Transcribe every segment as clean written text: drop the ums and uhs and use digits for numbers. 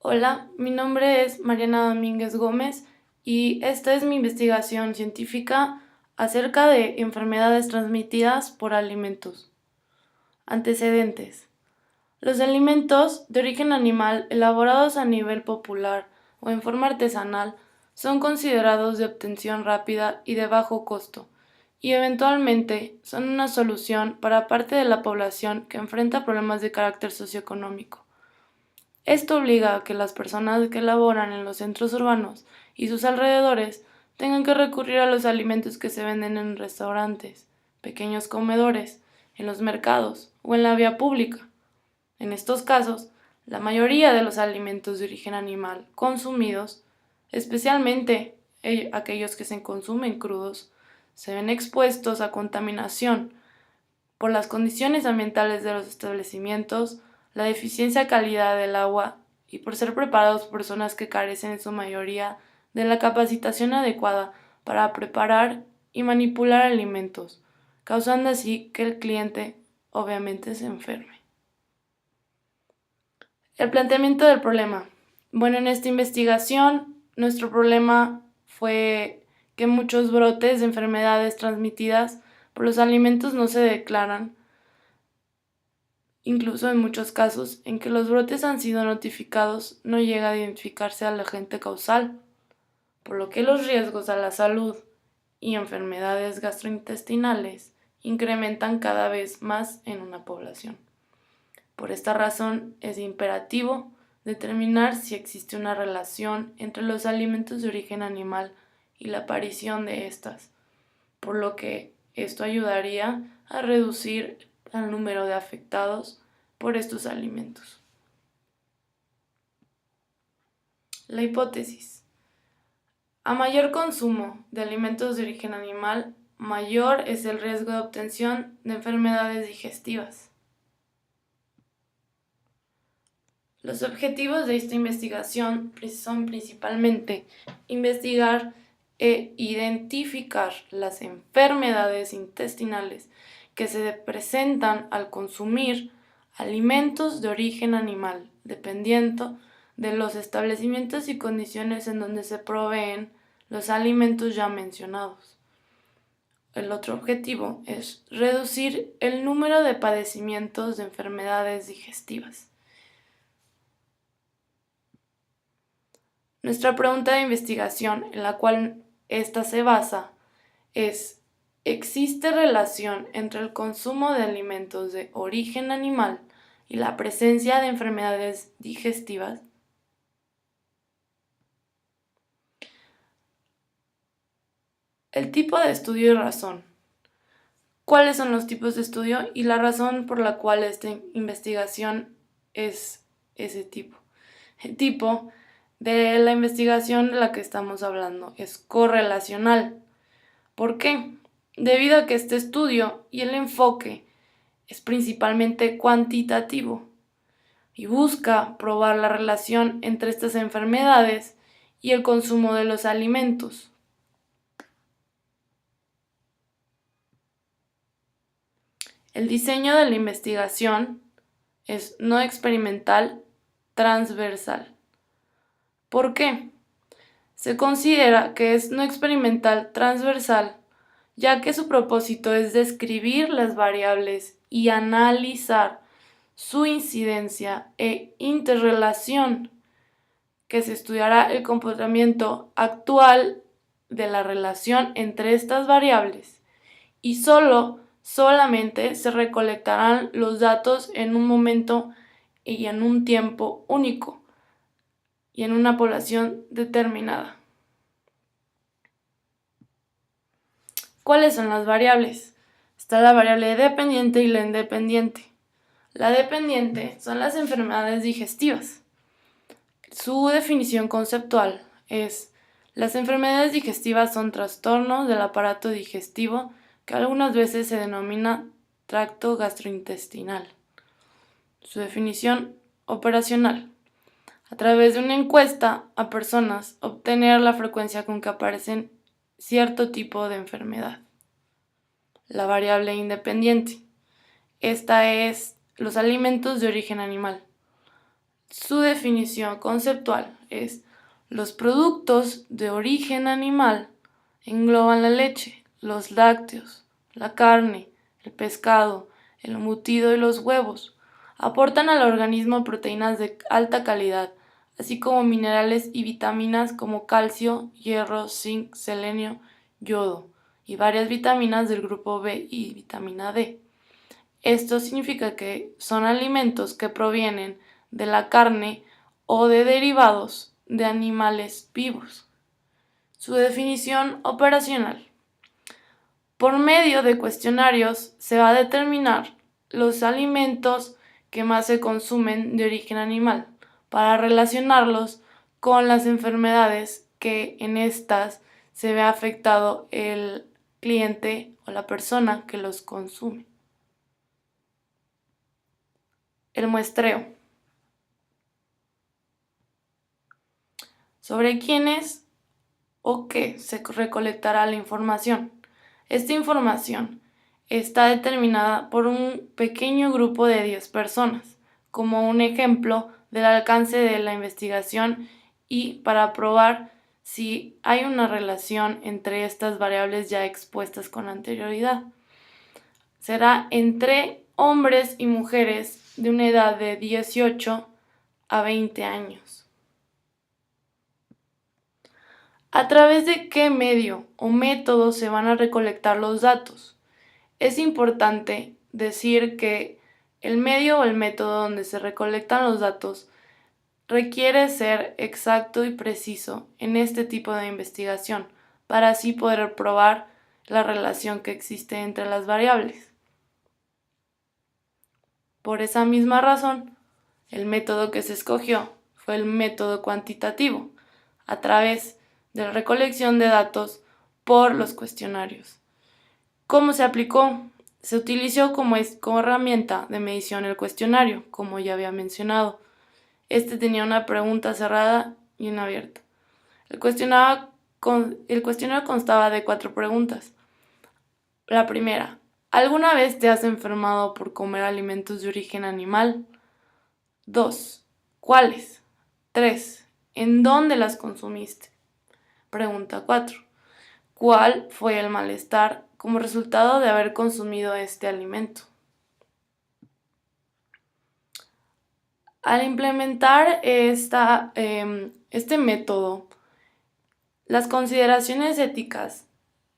Hola, mi nombre es Mariana Domínguez Gómez y esta es mi investigación científica acerca de enfermedades transmitidas por alimentos. Antecedentes. Los alimentos de origen animal elaborados a nivel popular o en forma artesanal son considerados de obtención rápida y de bajo costo, y eventualmente son una solución para parte de la población que enfrenta problemas de carácter socioeconómico. Esto obliga a que las personas que laboran en los centros urbanos y sus alrededores tengan que recurrir a los alimentos que se venden en restaurantes, pequeños comedores, en los mercados o en la vía pública. En estos casos, la mayoría de los alimentos de origen animal consumidos, especialmente aquellos que se consumen crudos, se ven expuestos a contaminación por las condiciones ambientales de los establecimientos, la deficiencia calidad del agua y por ser preparados por personas que carecen en su mayoría de la capacitación adecuada para preparar y manipular alimentos, causando así que el cliente obviamente se enferme. El planteamiento del problema. Bueno, en esta investigación, nuestro problema fue que muchos brotes de enfermedades transmitidas por los alimentos no se declaran, incluso en muchos casos en que los brotes han sido notificados no llega a identificarse al agente causal, por lo que los riesgos a la salud y enfermedades gastrointestinales incrementan cada vez más en una población. Por esta razón es imperativo determinar si existe una relación entre los alimentos de origen animal y la aparición de estas, por lo que esto ayudaría a reducir el número de afectados por estos alimentos. La hipótesis. A mayor consumo de alimentos de origen animal, mayor es el riesgo de obtención de enfermedades digestivas. Los objetivos de esta investigación son principalmente investigar e identificar las enfermedades intestinales que se presentan al consumir alimentos de origen animal, dependiendo de los establecimientos y condiciones en donde se proveen los alimentos ya mencionados. El otro objetivo es reducir el número de padecimientos de enfermedades digestivas. Nuestra pregunta de investigación, en la cual esta se basa, es: ¿existe relación entre el consumo de alimentos de origen animal y la presencia de enfermedades digestivas? El tipo de estudio y razón. ¿Cuáles son los tipos de estudio y la razón por la cual esta investigación es ese tipo? El tipo de la investigación de la que estamos hablando es correlacional. ¿Por qué? Debido a que este estudio y el enfoque es principalmente cuantitativo y busca probar la relación entre estas enfermedades y el consumo de los alimentos. El diseño de la investigación es no experimental, transversal. ¿Por qué? Se considera que es no experimental transversal, ya que su propósito es describir las variables y analizar su incidencia e interrelación, que se estudiará el comportamiento actual de la relación entre estas variables y solamente se recolectarán los datos en un momento y en un tiempo único y en una población determinada. ¿Cuáles son las variables? Está la variable dependiente y la independiente. La dependiente son las enfermedades digestivas. Su definición conceptual es: las enfermedades digestivas son trastornos del aparato digestivo que algunas veces se denomina tracto gastrointestinal. Su definición operacional: a través de una encuesta a personas, obtener la frecuencia con que aparecen cierto tipo de enfermedad. La variable independiente. Esta es los alimentos de origen animal. Su definición conceptual es: los productos de origen animal engloban la leche, los lácteos, la carne, el pescado, el embutido y los huevos. Aportan al organismo proteínas de alta calidad, así como minerales y vitaminas como calcio, hierro, zinc, selenio, yodo y varias vitaminas del grupo B y vitamina D. Esto significa que son alimentos que provienen de la carne o de derivados de animales vivos. Su definición operacional. Por medio de cuestionarios se va a determinar los alimentos que más se consumen de origen animal para relacionarlos con las enfermedades que en estas se ve afectado el cliente o la persona que los consume. El muestreo. Sobre quiénes o qué se recolectará la información. Esta información está determinada por un pequeño grupo de 10 personas, como un ejemplo del alcance de la investigación y para probar si hay una relación entre estas variables ya expuestas con anterioridad. Será entre hombres y mujeres de una edad de 18 a 20 años. ¿A través de qué medio o método se van a recolectar los datos? Es importante decir que el medio o el método donde se recolectan los datos requiere ser exacto y preciso en este tipo de investigación para así poder probar la relación que existe entre las variables. Por esa misma razón, el método que se escogió fue el método cuantitativo, a través de la recolección de datos por los cuestionarios. ¿Cómo se aplicó? Se utilizó como herramienta de medición el cuestionario, como ya había mencionado. Este tenía una pregunta cerrada y una abierta. El cuestionario constaba de 4 preguntas. La primera: ¿alguna vez te has enfermado por comer alimentos de origen animal? 2. ¿Cuáles? 3. ¿En dónde las consumiste? Pregunta 4. ¿Cuál fue el malestar como resultado de haber consumido este alimento? Al implementar este método, las consideraciones éticas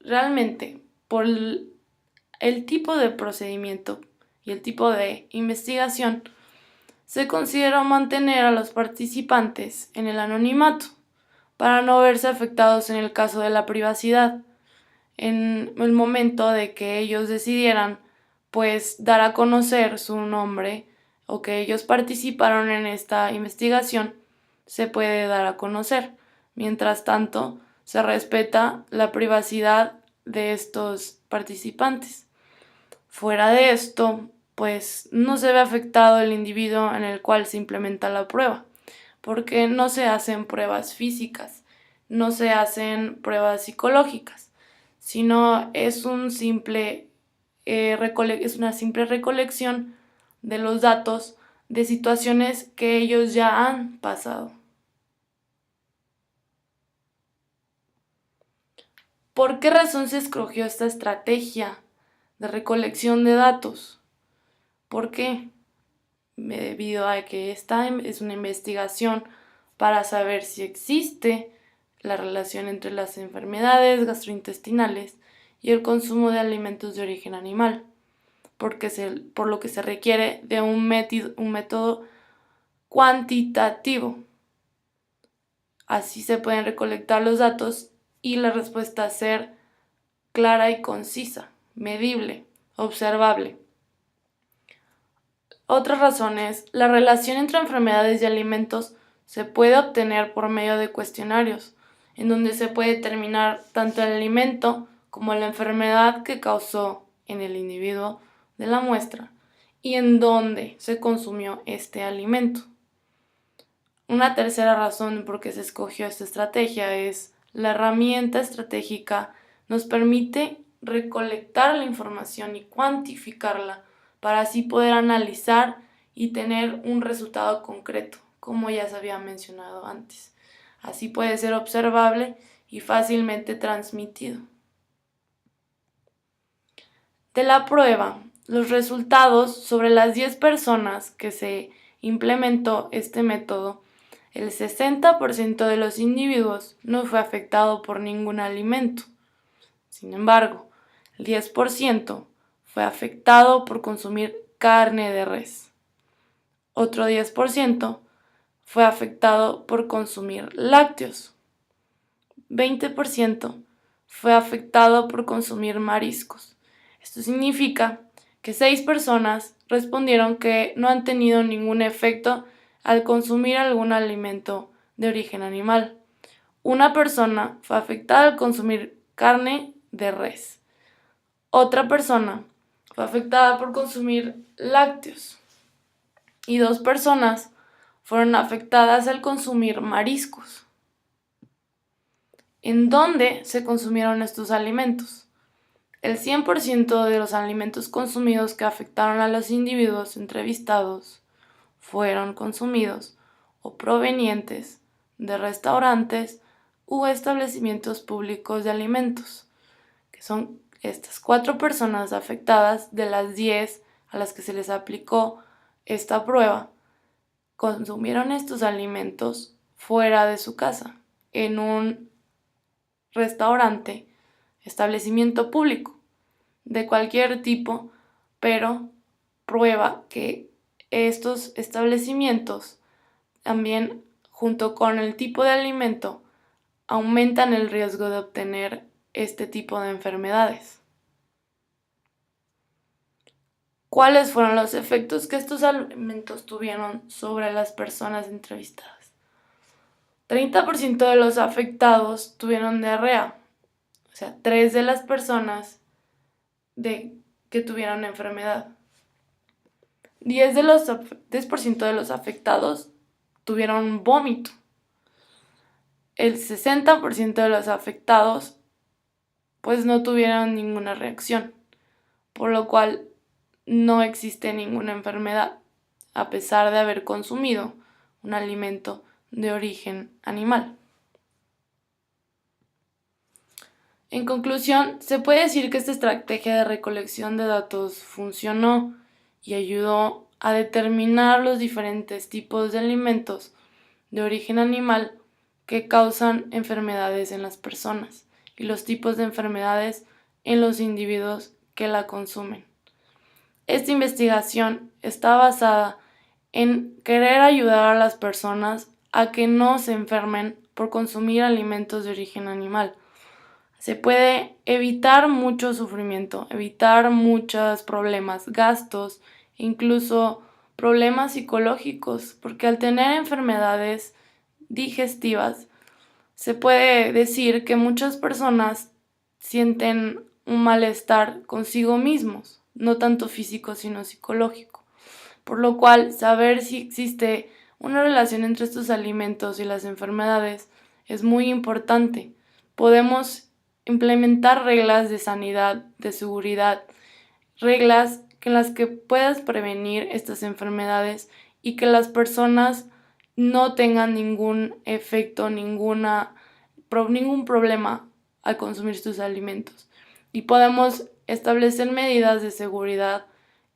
realmente por el tipo de procedimiento y el tipo de investigación, se consideró mantener a los participantes en el anonimato para no verse afectados en el caso de la privacidad. En el momento de que ellos decidieran pues dar a conocer su nombre o que ellos participaron en esta investigación, se puede dar a conocer. Mientras tanto, se respeta la privacidad de estos participantes. Fuera de esto, pues no se ve afectado el individuo en el cual se implementa la prueba, porque no se hacen pruebas físicas, no se hacen pruebas psicológicas, sino es una simple recolección de los datos de situaciones que ellos ya han pasado. ¿Por qué razón se escogió esta estrategia de recolección de datos? ¿Por qué? Debido a que esta es una investigación para saber si existe la relación entre las enfermedades gastrointestinales y el consumo de alimentos de origen animal, por lo que se requiere de un método cuantitativo. Así se pueden recolectar los datos y la respuesta ser clara y concisa, medible, observable. Otra razón es: la relación entre enfermedades y alimentos se puede obtener por medio de cuestionarios, en donde se puede determinar tanto el alimento como la enfermedad que causó en el individuo de la muestra y en dónde se consumió este alimento. Una tercera razón por qué se escogió esta estrategia es: la herramienta estratégica nos permite recolectar la información y cuantificarla para así poder analizar y tener un resultado concreto, como ya se había mencionado antes. Así puede ser observable y fácilmente transmitido. De la prueba, los resultados sobre las 10 personas que se implementó este método, el 60% de los individuos no fue afectado por ningún alimento. Sin embargo, el 10% fue afectado por consumir carne de res. Otro 10% fue afectado por consumir lácteos. 20% fue afectado por consumir mariscos. Esto significa que 6 personas respondieron que no han tenido ningún efecto al consumir algún alimento de origen animal. Una persona fue afectada al consumir carne de res. Otra persona fue afectada por consumir lácteos. Y 2 personas fueron afectadas al consumir mariscos. ¿En dónde se consumieron estos alimentos? El 100% de los alimentos consumidos que afectaron a los individuos entrevistados fueron consumidos o provenientes de restaurantes u establecimientos públicos de alimentos, que son estas 4 personas afectadas de las 10 a las que se les aplicó esta prueba. Consumieron estos alimentos fuera de su casa, en un restaurante, establecimiento público, de cualquier tipo, pero prueba que estos establecimientos también, junto con el tipo de alimento, aumentan el riesgo de obtener este tipo de enfermedades. ¿Cuáles fueron los efectos que estos alimentos tuvieron sobre las personas entrevistadas? 30% de los afectados tuvieron diarrea, o sea, 3 de las personas que tuvieron enfermedad. 10% de los afectados tuvieron vómito. El 60% de los afectados pues no tuvieron ninguna reacción, por lo cual no existe ninguna enfermedad, a pesar de haber consumido un alimento de origen animal. En conclusión, se puede decir que esta estrategia de recolección de datos funcionó y ayudó a determinar los diferentes tipos de alimentos de origen animal que causan enfermedades en las personas y los tipos de enfermedades en los individuos que la consumen. Esta investigación está basada en querer ayudar a las personas a que no se enfermen por consumir alimentos de origen animal. Se puede evitar mucho sufrimiento, evitar muchos problemas, gastos, incluso problemas psicológicos, porque al tener enfermedades digestivas, se puede decir que muchas personas sienten un malestar consigo mismos, no tanto físico sino psicológico, por lo cual saber si existe una relación entre estos alimentos y las enfermedades es muy importante. Podemos implementar reglas de sanidad, de seguridad, reglas en las que puedas prevenir estas enfermedades y que las personas no tengan ningún efecto, ningún problema al consumir sus alimentos. Y podemos establecer medidas de seguridad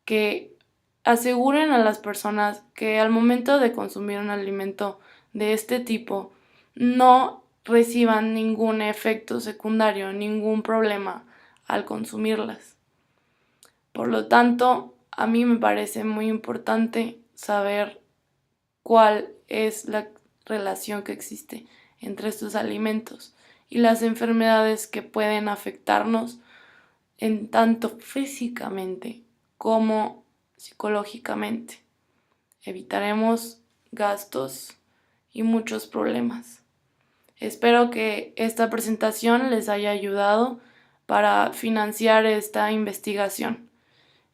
que aseguren a las personas que al momento de consumir un alimento de este tipo no reciban ningún efecto secundario, ningún problema al consumirlas. Por lo tanto, a mí me parece muy importante saber cuál es la relación que existe entre estos alimentos y las enfermedades que pueden afectarnos en tanto físicamente como psicológicamente. Evitaremos gastos y muchos problemas. Espero que esta presentación les haya ayudado para financiar esta investigación.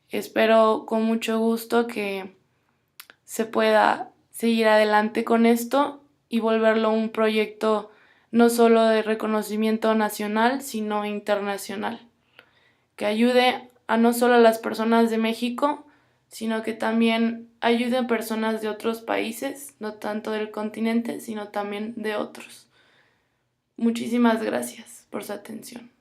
Espero con mucho gusto que se pueda seguir adelante con esto y volverlo un proyecto no solo de reconocimiento nacional, sino internacional, que ayude a no solo a las personas de México, sino que también ayude a personas de otros países, no tanto del continente, sino también de otros. Muchísimas gracias por su atención.